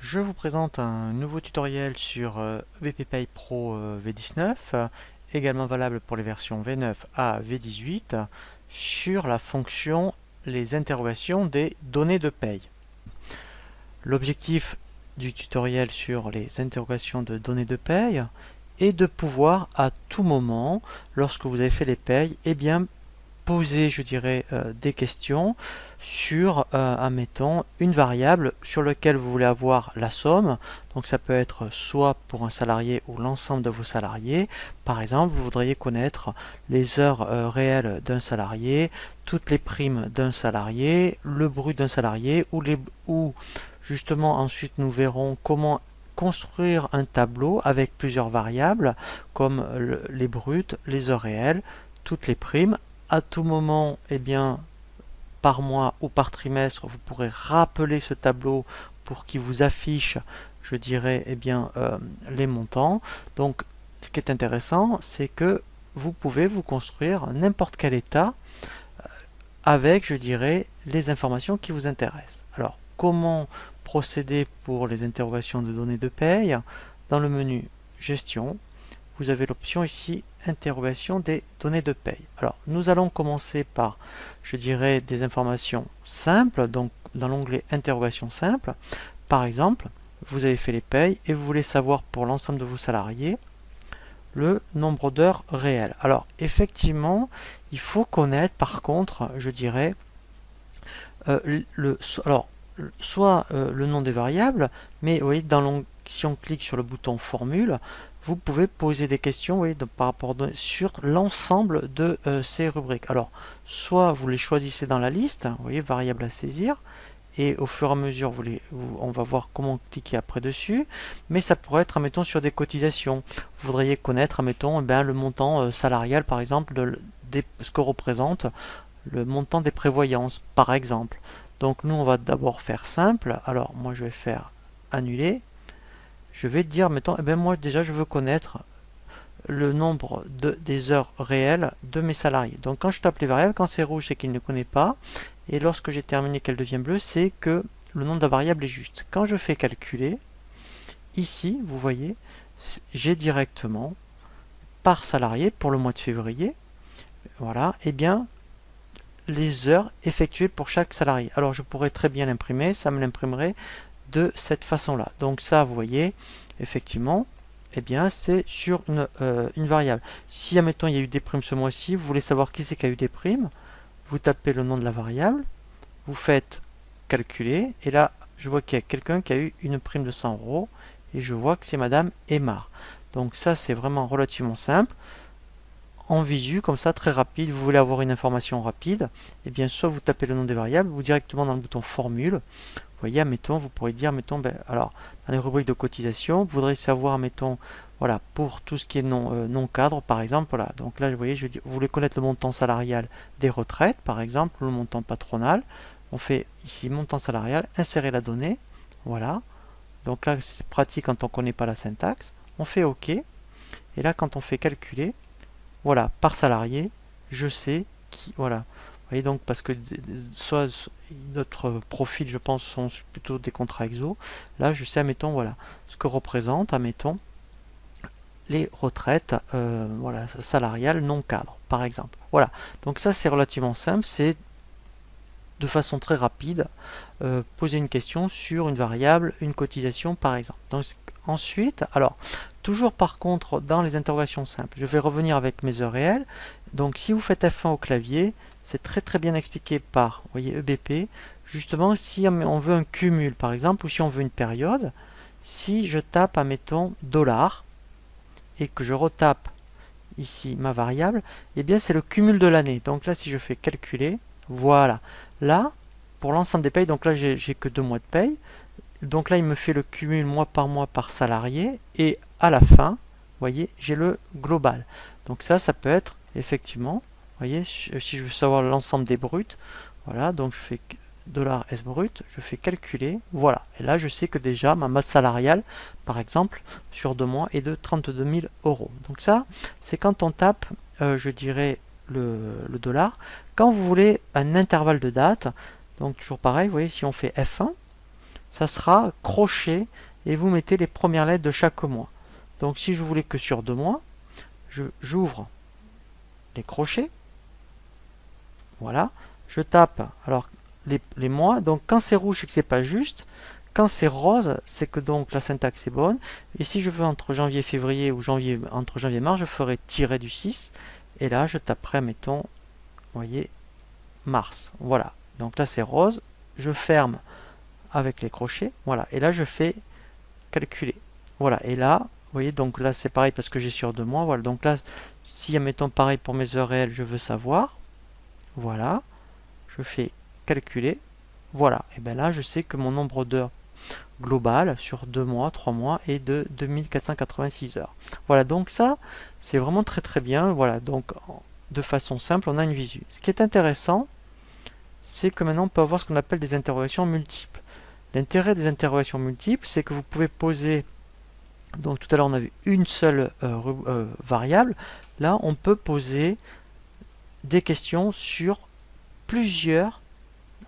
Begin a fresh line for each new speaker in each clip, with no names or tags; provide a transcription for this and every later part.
Je vous présente un nouveau tutoriel sur EBP Pay Pro V19, également valable pour les versions V9 à V18, sur la fonction les interrogations des données de paye. L'objectif du tutoriel sur les interrogations de données de paye est de pouvoir à tout moment, lorsque vous avez fait les payes, poser, je dirais, des questions sur, admettons, une variable sur laquelle vous voulez avoir la somme. Donc ça peut être soit pour un salarié ou l'ensemble de vos salariés. Par exemple, vous voudriez connaître les heures réelles d'un salarié, toutes les primes d'un salarié, le brut d'un salarié, ou justement ensuite nous verrons comment construire un tableau avec plusieurs variables comme les bruts, les heures réelles, toutes les primes. À tout moment, par mois ou par trimestre, vous pourrez rappeler ce tableau pour qu'il vous affiche, je dirais, les montants. Donc, ce qui est intéressant, c'est que vous pouvez vous construire n'importe quel état avec, je dirais, les informations qui vous intéressent. Alors, comment procéder pour les interrogations de données de paye? Dans le menu Gestion, vous avez l'option ici interrogation des données de paye. Alors nous allons commencer par, je dirais, des informations simples. Donc dans l'onglet interrogation simple, par exemple, vous avez fait les payes et vous voulez savoir pour l'ensemble de vos salariés le nombre d'heures réelles. Alors effectivement, il faut connaître par contre, je dirais, soit le nom des variables, mais vous voyez, si on clique sur le bouton formule, vous pouvez poser des questions, oui, par rapport sur l'ensemble de ces rubriques. Alors, soit vous les choisissez dans la liste, vous voyez, variables à saisir, et au fur et à mesure, on va voir comment cliquer après dessus, mais ça pourrait être, admettons, sur des cotisations. Vous voudriez connaître, admettons, le montant salarial, par exemple, ce que représente le montant des prévoyances, par exemple. Donc, nous, on va d'abord faire simple. Alors, moi, je vais faire annuler. Je vais dire, mettons, moi déjà je veux connaître le nombre des heures réelles de mes salariés. Donc quand je tape les variables, quand c'est rouge, c'est qu'il ne connaît pas. Et lorsque j'ai terminé qu'elle devient bleue, c'est que le nom de la variable est juste. Quand je fais calculer, ici, vous voyez, j'ai directement, par salarié, pour le mois de février, voilà, les heures effectuées pour chaque salarié. Alors je pourrais très bien l'imprimer, ça me l'imprimerait de cette façon-là. Donc ça, vous voyez, effectivement, c'est sur une variable. Si, admettons, il y a eu des primes ce mois-ci, vous voulez savoir qui c'est qui a eu des primes, vous tapez le nom de la variable, vous faites calculer, et là, je vois qu'il y a quelqu'un qui a eu une prime de 100 euros, et je vois que c'est Madame Aymar. Donc ça, c'est vraiment relativement simple. En visu, comme ça, très rapide, vous voulez avoir une information rapide, soit vous tapez le nom des variables, ou directement dans le bouton formule. Vous voyez, admettons, vous pourrez dire, admettons, alors, dans les rubriques de cotisation, vous voudrez savoir, admettons, voilà, pour tout ce qui est non cadre, par exemple, voilà. Donc là, vous voyez, vous voulez connaître le montant salarial des retraites, par exemple, ou le montant patronal. On fait ici montant salarial, insérer la donnée, voilà. Donc là, c'est pratique quand on ne connaît pas la syntaxe. On fait OK. Et là, quand on fait calculer, voilà, par salarié, je sais qui, voilà. Vous voyez donc, parce que soit d'autres profils, je pense, sont plutôt des contrats exo. Là, je sais, admettons, voilà, ce que représente, admettons, les retraites voilà, salariales non cadres, par exemple. Voilà, donc ça, c'est relativement simple, c'est de façon très rapide, poser une question sur une variable, une cotisation, par exemple. Donc, ensuite, alors, toujours par contre, dans les interrogations simples, je vais revenir avec mes heures réelles. Donc, si vous faites F1 au clavier, c'est très très bien expliqué par, vous voyez, EBP. Justement, si on veut un cumul, par exemple, ou si on veut une période, si je tape, admettons, dollar, et que je retape ici ma variable, c'est le cumul de l'année. Donc là, si je fais calculer, voilà. Là, pour l'ensemble des payes, donc là, j'ai que 2 mois de paye. Donc là, il me fait le cumul mois par salarié. Et à la fin, vous voyez, j'ai le global. Donc ça peut être effectivement, vous voyez, si je veux savoir l'ensemble des bruts, voilà, donc je fais $S brut, je fais calculer, voilà. Et là, je sais que déjà, ma masse salariale, par exemple, sur 2 mois, est de 32 000 euros. Donc ça, c'est quand on tape, je dirais, le dollar. Quand vous voulez un intervalle de date, donc toujours pareil, vous voyez, si on fait F1, ça sera crochet et vous mettez les premières lettres de chaque mois. Donc si je voulais que sur 2 mois, j'ouvre les crochets, voilà, je tape alors les mois, donc quand c'est rouge c'est que c'est pas juste, quand c'est rose c'est que donc la syntaxe est bonne, et si je veux entre janvier et février ou entre janvier et mars, je ferai tirer du 6, et là je taperai, mettons, vous voyez, mars, voilà, donc là c'est rose, je ferme avec les crochets, voilà, et là je fais calculer, voilà, et là, vous voyez, donc là c'est pareil parce que j'ai sur 2 mois, voilà, donc là, si, admettons, pareil pour mes heures réelles, je veux savoir, voilà, je fais calculer, voilà, et bien là je sais que mon nombre d'heures global sur 2 mois, 3 mois est de 2486 heures. Voilà, donc ça, c'est vraiment très très bien, voilà, donc de façon simple, on a une visu. Ce qui est intéressant, c'est que maintenant on peut avoir ce qu'on appelle des interrogations multiples. L'intérêt des interrogations multiples, c'est que vous pouvez poser, donc tout à l'heure on a vu une seule variable, là on peut poser des questions sur plusieurs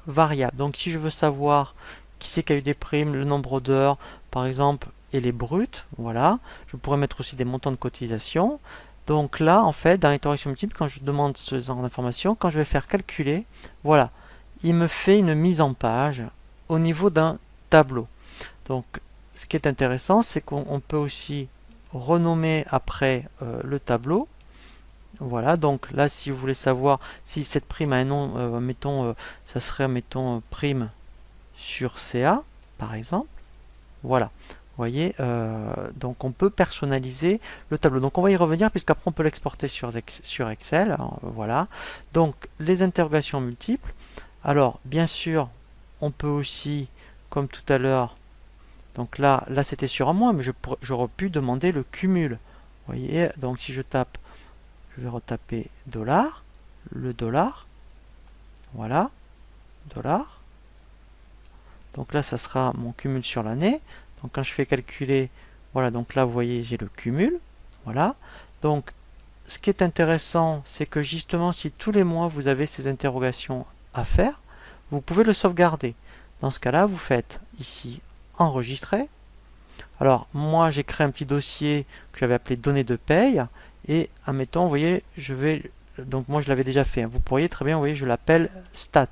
variables. Donc si je veux savoir qui c'est qui a eu des primes, le nombre d'heures par exemple, et les brutes, voilà, je pourrais mettre aussi des montants de cotisation. Donc là, en fait, dans l'interrogation multiple, quand je demande ce genre d'informations, quand je vais faire calculer, voilà, il me fait une mise en page au niveau d'un tableau. Donc, ce qui est intéressant, c'est qu'on peut aussi renommer après le tableau. Voilà, donc là, si vous voulez savoir si cette prime a un nom, mettons, ça serait, mettons, prime sur CA, par exemple. Voilà, vous voyez, donc on peut personnaliser le tableau. Donc on va y revenir puisqu'après on peut l'exporter sur Excel. Alors, voilà, donc les interrogations multiples. Alors, bien sûr, on peut aussi, comme tout à l'heure, donc là c'était sur un mois, mais j'aurais pu demander le cumul. Vous voyez, donc si je tape, je vais retaper dollar, le dollar, voilà, dollar. Donc là, ça sera mon cumul sur l'année. Donc quand je fais calculer, voilà, donc là, vous voyez, j'ai le cumul. Voilà. Donc, ce qui est intéressant, c'est que justement, si tous les mois, vous avez ces interrogations à faire, vous pouvez le sauvegarder. Dans ce cas-là, vous faites ici enregistrer. Alors, moi, j'ai créé un petit dossier que j'avais appelé données de paye. Et, admettons, vous voyez, je vais... Donc, moi, je l'avais déjà fait. Vous pourriez très bien, vous voyez, je l'appelle stat.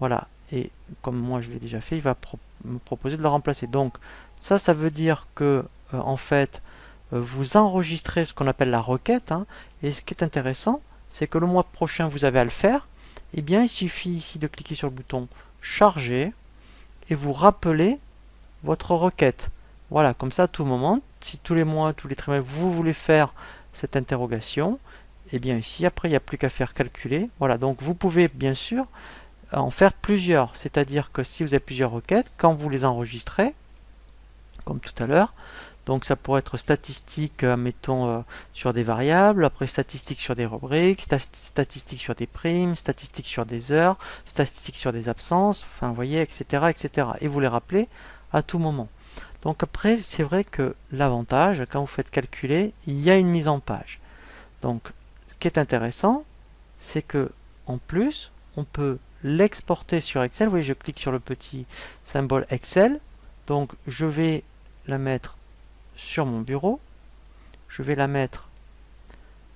Voilà. Et comme moi je l'ai déjà fait, il va me proposer de le remplacer. Donc ça veut dire que en fait vous enregistrez ce qu'on appelle la requête, hein, et ce qui est intéressant, c'est que le mois prochain vous avez à le faire. Et bien il suffit ici de cliquer sur le bouton charger et vous rappelez votre requête. Voilà, comme ça à tout moment, si tous les mois, tous les trimestres, vous voulez faire cette interrogation, et bien ici après il n'y a plus qu'à faire calculer. Voilà, donc vous pouvez bien sûr en faire plusieurs, c'est-à-dire que si vous avez plusieurs requêtes, quand vous les enregistrez, comme tout à l'heure, donc ça pourrait être statistique, mettons, sur des variables, après statistique sur des rubriques, statistique sur des primes, statistique sur des heures, statistique sur des absences, enfin vous voyez, etc., etc. Et vous les rappelez à tout moment. Donc après, c'est vrai que l'avantage, quand vous faites calculer, il y a une mise en page. Donc ce qui est intéressant, c'est que en plus, on peut l'exporter sur Excel. Vous voyez, je clique sur le petit symbole Excel. Donc, je vais la mettre sur mon bureau. Je vais la mettre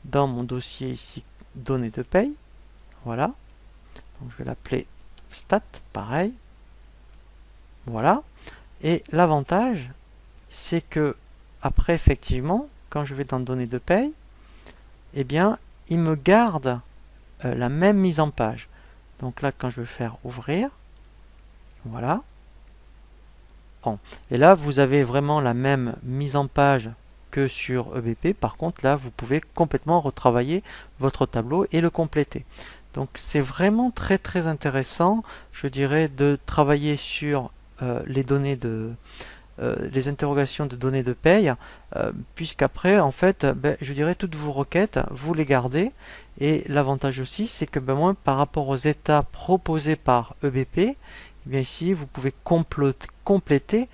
dans mon dossier ici, données de paye. Voilà. Donc, je vais l'appeler stat, pareil. Voilà. Et l'avantage, c'est que après, effectivement, quand je vais dans données de paye, eh bien, il me garde la même mise en page. Donc là, quand je vais faire ouvrir, voilà. Bon. Et là, vous avez vraiment la même mise en page que sur EBP. Par contre, là, vous pouvez complètement retravailler votre tableau et le compléter. Donc, c'est vraiment très très intéressant, je dirais, de travailler sur les données les interrogations de données de paye, puisqu'après, en fait, je dirais, toutes vos requêtes, vous les gardez. Et l'avantage aussi, c'est que moi, par rapport aux états proposés par EBP, eh bien ici, vous pouvez compléter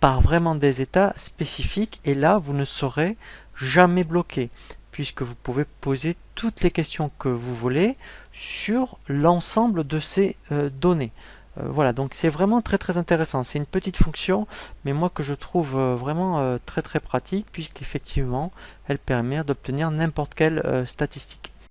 par vraiment des états spécifiques. Et là, vous ne serez jamais bloqué, puisque vous pouvez poser toutes les questions que vous voulez sur l'ensemble de ces données. Voilà, donc c'est vraiment très très intéressant. C'est une petite fonction, mais moi que je trouve vraiment très très pratique, puisqu'effectivement, elle permet d'obtenir n'importe quelle statistique.